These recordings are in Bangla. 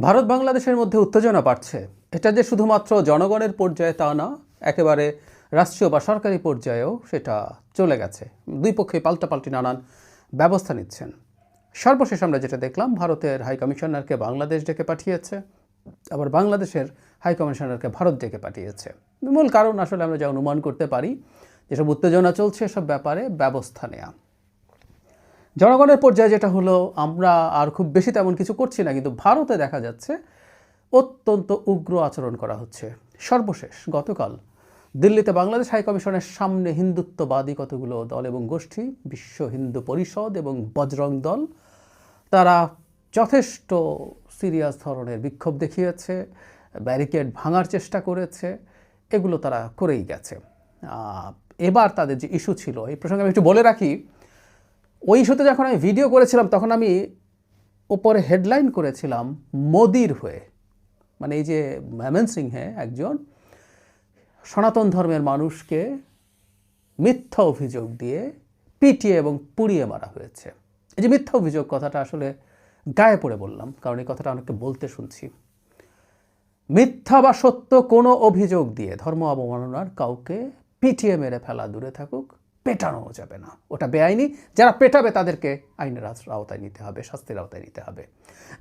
ভারত বাংলাদেশের মধ্যে উত্তেজনা বাড়ছে। এটা যে শুধুমাত্র জনগণের পর্যায়ে তা না, একেবারে রাষ্ট্রীয় বা সরকারি পর্যায়েও সেটা চলে গেছে। দুই পক্ষই পাল্টাপাল্টি নানান ব্যবস্থা নিচ্ছেন। সর্বশেষ আমরা যেটা দেখলাম, ভারতের হাইকমিশনারকে বাংলাদেশ ডেকে পাঠিয়েছে, আবার বাংলাদেশের হাইকমিশনারকে ভারত ডেকে পাঠিয়েছে। মূল কারণ আসলে আমরা যা অনুমান করতে পারি, যেসব উত্তেজনা চলছে এসব ব্যাপারে ব্যবস্থা নেওয়া। জনগণের পর্যায়ে যেটা হলো, আমরা আর খুব বেশি তেমন কিছু করছি না, কিন্তু ভারতে দেখা যাচ্ছে অত্যন্ত উগ্র আচরণ করা হচ্ছে। সর্বশেষ গতকাল দিল্লিতে বাংলাদেশ হাইকমিশনের সামনে হিন্দুত্ববাদী কতগুলো দল এবং গোষ্ঠী, বিশ্ব হিন্দু পরিষদ এবং বজরং দল, তারা যথেষ্ট সিরিয়াস ধরনের বিক্ষোভ দেখিয়েছে, ব্যারিকেড ভাঙার চেষ্টা করেছে, এগুলো তারা করেই গেছে। এবার তাদের যে ইস্যু ছিল, এই প্রসঙ্গে আমি একটু বলে রাখি, ওই ইস্যুতে যখন আমি ভিডিও করেছিলাম তখন আমি ওপরে হেডলাইন করেছিলাম মোদির হয়ে। মানে এই যে ময়মনসিংহে একজন সনাতন ধর্মের মানুষকে মিথ্যা অভিযোগ দিয়ে পিটিয়ে এবং পুড়িয়ে মারা হয়েছে। এই যে মিথ্যা অভিযোগ কথাটা আসলে গায়ে পড়ে বললাম, কারণ এই কথাটা অনেককে বলতে শুনছি। মিথ্যা বা সত্য কোনো অভিযোগ দিয়ে ধর্ম অবমাননার কাউকে পিটিয়ে মেরে ফেলা দূরে থাকুক, পেটানো যাবে না, ওটা বেআইনি। যারা পেটাবে তাদেরকে আইনের আওতায় নিতে হবে, শাস্তির আওতায় নিতে হবে।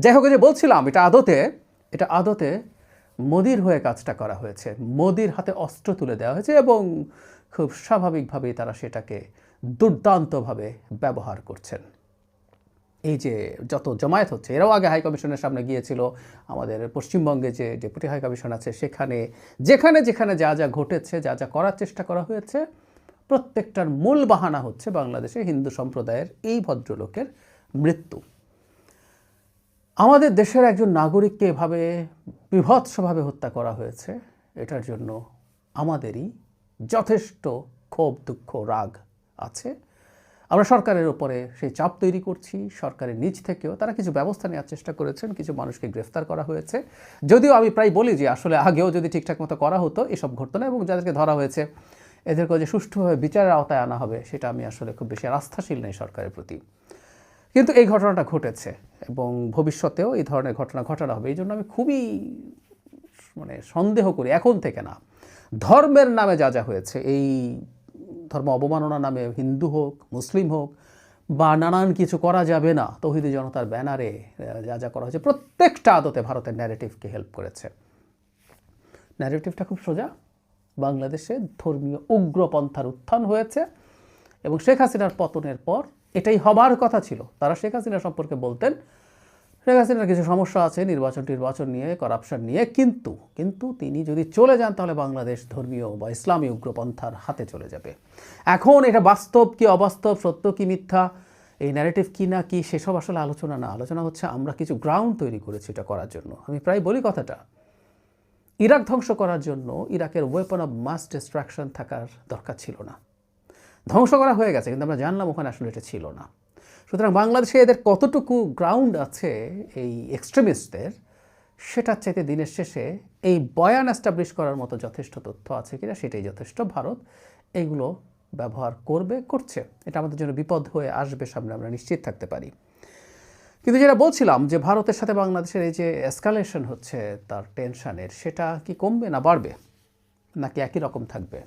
যাই হোক, যে বলছিলাম, এটা আদতে মোদির হয়ে কাজটা করা হয়েছে। মোদির হাতে অস্ত্র তুলে দেওয়া হয়েছে এবং খুব স্বাভাবিকভাবেই তারা সেটাকে দুর্দান্তভাবে ব্যবহার করছেন। এই যে যত জমায়েত হচ্ছে, এরাও আগে হাইকমিশনের সামনে গিয়েছিল। আমাদের পশ্চিমবঙ্গে যে ডেপুটি হাইকমিশন আছে সেখানে যেখানে যেখানে যা যা ঘটেছে, যা যা করার চেষ্টা করা হয়েছে, প্রত্যেকটার মূল বাহানা হচ্ছে বাংলাদেশে হিন্দু সম্প্রদায়ের এই ভদ্রলোকের মৃত্যু। আমাদের দেশের একজন নাগরিককে এভাবে বিভৎসভাবে হত্যা করা হয়েছে, এটার জন্য আমাদেরই যথেষ্ট ক্ষোভ, দুঃখ, রাগ আছে। আমরা সরকারের উপরে সেই চাপ তৈরি করছি। সরকারের নিজ থেকেও তারা কিছু ব্যবস্থা নেওয়ার চেষ্টা করেছেন, কিছু মানুষকে গ্রেফতার করা হয়েছে। যদিও আমি প্রায় বলি যে আসলে আগেও যদি ঠিকঠাক মতো করা হতো এসব ঘটতো না, এবং যাদেরকে ধরা হয়েছে এদেরকে যে সুষ্ঠুভাবে বিচারের আওতায় আনা হবে সেটা আমি আসলে খুব বেশি আস্থাশীল নেই সরকারের প্রতি। কিন্তু এই ঘটনাটা ঘটেছে এবং ভবিষ্যতেও এই ধরনের ঘটনা ঘটানো হবে। এই জন্য আমি খুবই সন্দেহ করি, এখন থেকে না, ধর্মের নামে যা যা হয়েছে, এই ধর্ম অবমাননার নামে হিন্দু হোক, মুসলিম হোক, বা নানান কিছু করা যাবে না তৌহিদি জনতার ব্যানারে যা যা করা হয়েছে, প্রত্যেকটা আদতে ভারতের ন্যারেটিভকে হেল্প করেছে। ন্যারেটিভটা খুব সোজা, বাংলাদেশে ধর্মীয় উগ্রপন্থার উত্থান হয়েছে এবং শেখ হাসিনার পতনের পর এটাই হবার কথা ছিল। তারা শেখ হাসিনা সম্পর্কে বলতেন শেখ হাসিনার কিছু সমস্যা আছে নির্বাচন নিয়ে, করাপশন নিয়ে, কিন্তু তিনি যদি চলে যান তাহলে বাংলাদেশ ধর্মীয় বা ইসলামী উগ্রপন্থার হাতে চলে যাবে। এখন এটা বাস্তব কি অবাস্তব, সত্য কি মিথ্যা, এই ন্যারেটিভ কি না কি, সেসব আসলে আলোচনা না। আলোচনা হচ্ছে আমরা কিছু গ্রাউন্ড তৈরি করেছি এটা করার জন্য। আমি প্রায় বলি কথাটা, ইরাক ধ্বংস করার জন্য ইরাকের ওয়েপন অফ মাস ডিস্ট্রাকশন থাকার দরকার ছিল না। ধ্বংস করা হয়ে গেছে, কিন্তু আমরা জানলাম ওখানে আসলে এটা ছিল না। সুতরাং বাংলাদেশে এদের কতটুকু গ্রাউন্ড আছে এই এক্সট্রিমিস্টদের, সেটার চাইতে দিনের শেষে এই বয়ান এস্টাবলিশ করার মতো যথেষ্ট তথ্য আছে কিনা সেটাই যথেষ্ট। ভারত এইগুলো ব্যবহার করছে। এটা আমাদের জন্য বিপদ হয়ে আসবে সামনে, আমরা নিশ্চিত থাকতে পারি। কিন্তু যেটা বলছিলাম যে ভারতের সাথে বাংলাদেশের এই যে এসকালেশন হচ্ছে তার টেনশনের, সেটা কি কমবে না বাড়বে, নাকি একই রকম থাকবে?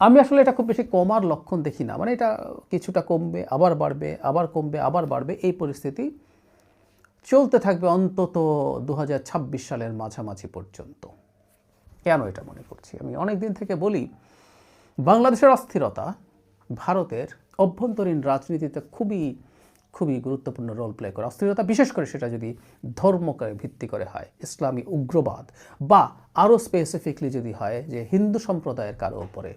আমি আসলে এটা খুব বেশি কমার লক্ষণ দেখি না। মানে এটা কিছুটা কমবে, আবার বাড়বে, আবার কমবে, আবার বাড়বে, এই পরিস্থিতি চলতে থাকবে অন্তত 2026 সালের মাঝামাঝি পর্যন্ত। কেন এটা মনে করছি? আমি অনেক দিন থেকে বলি, বাংলাদেশের অস্থিরতা ভারতের অভ্যন্তরীণ রাজনীতিতে খুবই খুবই গুরুত্বপূর্ণ রোল প্লে করে। অস্থিরতা বিশেষ করে সেটা যদি ধর্মকে ভিত্তি করে হয়, ইসলামী উগ্রবাদ, বা আরও স্পেসিফিকলি যদি হয় যে হিন্দু সম্প্রদায়ের কারো ওপরে,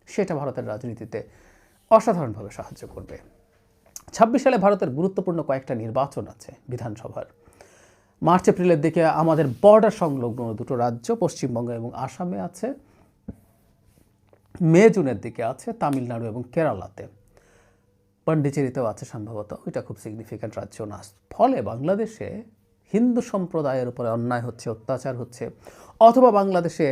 সেটা ভারতের রাজনীতিতে অসাধারণভাবে সাহায্য করবে। 26 সালে ভারতের গুরুত্বপূর্ণ কয়েকটা নির্বাচন আছে বিধানসভার। মার্চ এপ্রিলের দিকে আমাদের বর্ডার সংলগ্ন দুটো রাজ্য পশ্চিমবঙ্গ এবং আসামে আছে। মে জুনের দিকে আছে তামিলনাড়ু এবং কেরালাতে। পন্ডিচেরিতেও আছে সম্ভবত, ওইটা খুব সিগনিফিক্যান্ট রাজ্য না। ফলে বাংলাদেশে হিন্দু সম্প্রদায়ের উপরে অন্যায় হচ্ছে, অত্যাচার হচ্ছে, অথবা বাংলাদেশে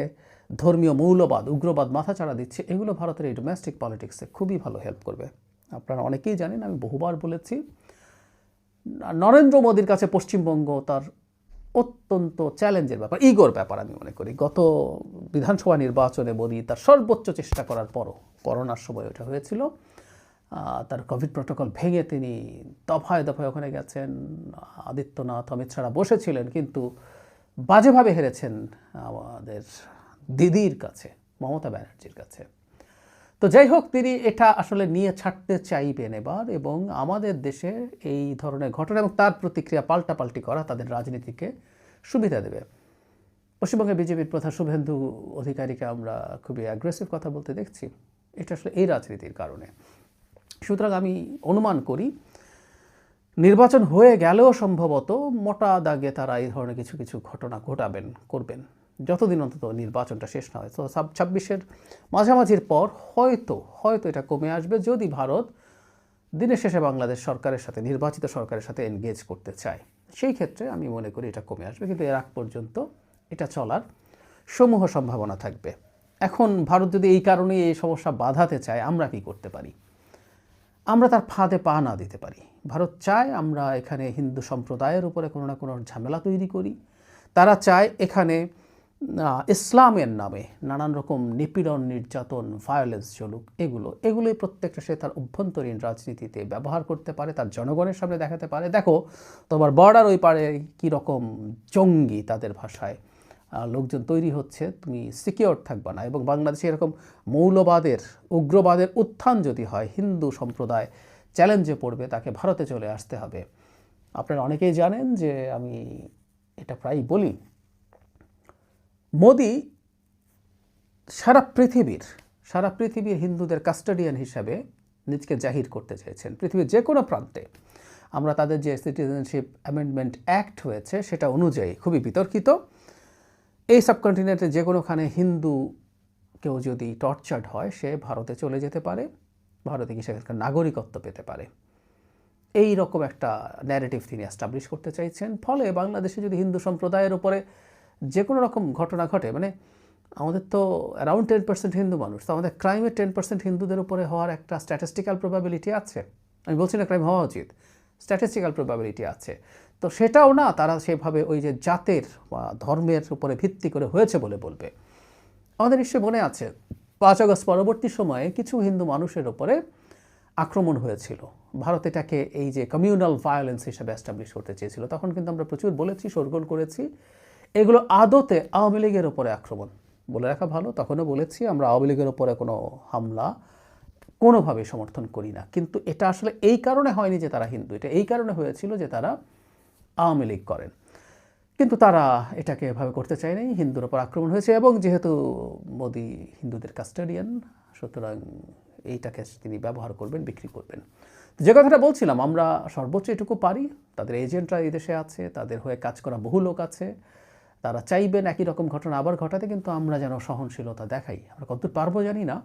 ধর্মীয় মৌলবাদ, উগ্রবাদ মাথাচাড়া দিচ্ছে, এগুলো ভারতের এই ডোমেস্টিক পলিটিক্সে খুবই ভালো হেল্প করবে। আপনারা অনেকেই জানেন, আমি বহুবার বলেছি, নরেন্দ্র মোদীর কাছে পশ্চিমবঙ্গ তার অত্যন্ত চ্যালেঞ্জের ব্যাপার, ইগোর ব্যাপার আমি মনে করি। গত বিধানসভা নির্বাচনে মোদি তার সর্বোচ্চ চেষ্টা করার পরও, করোনার সময় ওটা হয়েছিল, তার কোভিড প্রোটোকল ভেঙে তিনি দফায় দফায় ওখানে গেছেন, আদিত্যনাথ অমিত শাহরা বসেছিলেন, কিন্তু বাজেভাবে হেরেছেন আমাদের দিদির কাছে, মমতা ব্যানার্জির কাছে। তো যাই হোক, তিনি এটা আসলে নিয়ে ছাড়তে চাইবেন এবার, এবং আমাদের দেশে এই ধরনের ঘটনা এবং তার প্রতিক্রিয়া পাল্টাপাল্টি করা তাদের রাজনীতিকে সুবিধা দেবে। পশ্চিমবঙ্গের বিজেপির প্রধান শুভেন্দু অধিকারীকে আমরা খুবই অ্যাগ্রেসিভ কথা বলতে দেখছি, এটা আসলে এই রাজনীতির কারণে। সুতরাং আমি অনুমান করি নির্বাচন হয়ে গেলেও সম্ভবত মোটা দাগে তারা এই ধরনের কিছু কিছু ঘটনা করবেন যতদিন অন্তত নির্বাচনটা শেষ না হয়। তো 26-এর মাঝামাঝির পর হয়তো এটা কমে আসবে, যদি ভারত দিনের শেষে বাংলাদেশ সরকারের সাথে, নির্বাচিত সরকারের সাথে এনগেজ করতে চায়। সেই ক্ষেত্রে আমি মনে করি এটা কমে আসবে, কিন্তু এর আগ পর্যন্ত এটা চলার সমূহ সম্ভাবনা থাকবে। এখন ভারত যদি এই কারণে এই সমস্যা বাধাতে চায়, আমরা কি করতে পারি? আমরা তার ফাঁদে পা না দিতে পারি। ভারত চায় আমরা এখানে হিন্দু সম্প্রদায়ের উপরে কোনো না কোনো ঝামেলা তৈরি করি, তারা চায় এখানে ইসলামের নামে নানান রকম নিপীড়ন, নির্যাতন, ভায়োলেন্স চলুক। এগুলোই প্রত্যেকটা সে তার অভ্যন্তরীণ রাজনীতিতে ব্যবহার করতে পারে, তার জনগণের সামনে দেখাতে পারে, দেখো তোমার বর্ডার ওই পারে কীরকম জঙ্গি তাদের ভাষায় লোকজন তৈরি হচ্ছে, তুমি সিকিওর থাকবা না। এবং বাংলাদেশে এরকম মৌলবাদের, উগ্রবাদের উত্থান যদি হয়, হিন্দু সম্প্রদায় চ্যালেঞ্জে পড়বে, তাকে ভারতে চলে আসতে হবে। আপনারা অনেকেই জানেন যে আমি এটা প্রায়ই বলি, মোদি সারা পৃথিবীর হিন্দুদের কাস্টোডিয়ান হিসাবে নিজকে জাহির করতে চেয়েছেন। পৃথিবীর যে কোনো প্রান্তে আমরা তাদের যে সিটিজেনশিপ অ্যামেন্ডমেন্ট অ্যাক্ট হয়েছে সেটা অনুযায়ী খুবই বিতর্কিত, এই সাবকন্টিনেন্টে যে কোনোখানে হিন্দু কেউ যদি টর্চার্ড হয়, সে ভারতে চলে যেতে পারে, ভারতে গিয়ে সেখানকার নাগরিকত্ব পেতে পারে। এই রকম একটা ন্যারেটিভ তিনি এস্টাবলিশ করতে চাইছেন। ফলে বাংলাদেশে যদি হিন্দু সম্প্রদায়ের উপরে যে কোনো রকম ঘটনা ঘটে, মানে আমাদের তো অ্যারাউন্ড 10% হিন্দু মানুষ, তো আমাদের ক্রাইমের 10% হিন্দুদের উপরে হওয়ার একটা স্ট্যাটিস্টিক্যাল প্রবাবিলিটি আছে। আমি বলছি না ক্রাইম হওয়া উচিত, স্ট্যাটিস্টিক্যাল প্রবাবিলিটি আছে। তো সেটাও না তারা সেভাবে ওই যে জাতের বা ধর্মের উপরে ভিত্তি করে হয়েছে বলে বলবে। আমাদের নিশ্চয়ই মনে আছে 5 আগস্ট পরবর্তী সময়ে কিছু হিন্দু মানুষের উপরে আক্রমণ হয়েছিল। ভারত এটাকে এই যে কমিউনাল ভায়োলেন্স হিসেবে এস্টাবলিশ করতে চেয়েছিল। তখন কিন্তু আমরা প্রচুর বলেছি, শোরগোল করেছি, এগুলো আদতে আওয়ামী লীগের ওপরে আক্রমণ। বলে রাখা ভালো, তখনও বলেছি আমরা আওয়ামী লীগের ওপরে কোনো হামলা কোনোভাবেই সমর্থন করি না। কিন্তু এটা আসলে এই কারণে হয়নি যে তারা হিন্দু, এটা এই কারণে হয়েছিল যে তারা আওয়ামী লীগ করেন। কিন্তু তারা এটাকে এভাবে করতে চায় নাই, হিন্দুর ওপর আক্রমণ হয়েছে। এবং যেহেতু মোদি হিন্দুদের কাস্টোডিয়ান, সুতরাং এইটাকে তিনি ব্যবহার করবেন, বিক্রি করবেন। যে কথাটা বলছিলাম, আমরা সর্বোচ্চ এটুকু পারি, তাদের এজেন্টরা এই দেশে আছে, তাদের হয়ে কাজ করা বহু লোক আছে, তারা চাইবেন একই রকম ঘটনা আবার ঘটাতে, কিন্তু আমরা যেন সহনশীলতা দেখাই। আমরা কতদূর পারবো জানি না।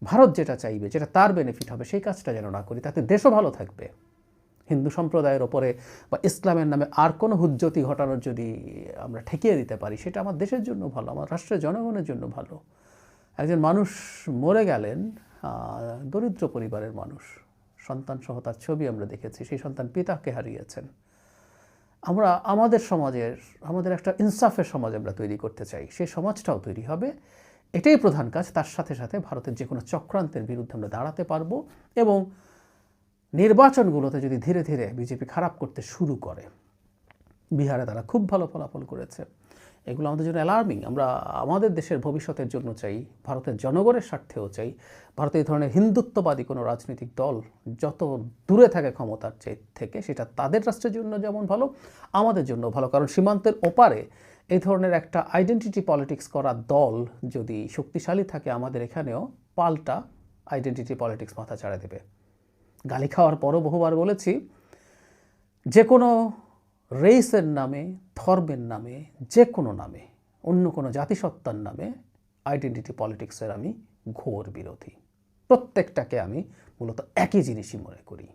ভারত যেটা চাইবে, যেটা তার বেনিফিট হবে, সেই কাজটা যেন না করি, তাতে দেশও ভালো থাকবে। হিন্দু সম্প্রদায়ের ওপরে বা ইসলামের নামে আর কোনো হুজ্জতি ঘটানোর যদি আমরা ঠেকিয়ে দিতে পারি, সেটা আমার দেশের জন্য ভালো, আমার রাষ্ট্রের জনগণের জন্য ভালো। একজন মানুষ মরে গেলেন, দরিদ্র পরিবারের মানুষ, সন্তান সহ তার ছবি আমরা দেখেছি, সেই সন্তান পিতাকে হারিয়েছেন। আমরা আমাদের একটা ইনসাফের সমাজ আমরা তৈরি করতে চাই, সেই সমাজটাও তৈরি হবে। এটাই প্রধান কাজ। তার সাথে সাথে ভারতের যে কোনো চক্রান্তের বিরুদ্ধে আমরা দাঁড়াতে পারবো। এবং নির্বাচনগুলোতে যদি ধীরে ধীরে বিজেপি খারাপ করতে শুরু করে, বিহারে তারা খুব ভালো ফলাফল করেছে, এগুলো আমাদের জন্য অ্যালার্মিং। আমরা আমাদের দেশের ভবিষ্যতের জন্য চাই, ভারতের জনগণের স্বার্থেও চাই, ভারতে এই ধরনের হিন্দুত্ববাদী কোনো রাজনৈতিক দল যত দূরে থাকে ক্ষমতার থেকে, সেটা তাদের রাষ্ট্রের জন্য যেমন ভালো, আমাদের জন্য ভালো। কারণ সীমান্তের ওপারে এই ধরনের একটা আইডেন্টিটি পলিটিক্স করা দল যদি শক্তিশালী থাকে, আমাদের এখানেও পাল্টা আইডেন্টিটি পলিটিক্স মাথা চাড়া দেবে। গালি খাওয়ার পরও বহুবার বলেছি, যে কোনো রেসের নামে, ধর্মের নামে, যে কোনো নামে, অন্য কোনো জাতিসত্তার নামে আইডেন্টিটি পলিটিক্সের আমি ঘোর বিরোধী। প্রত্যেকটাকে আমি মূলত একই জিনিসই মনে করি।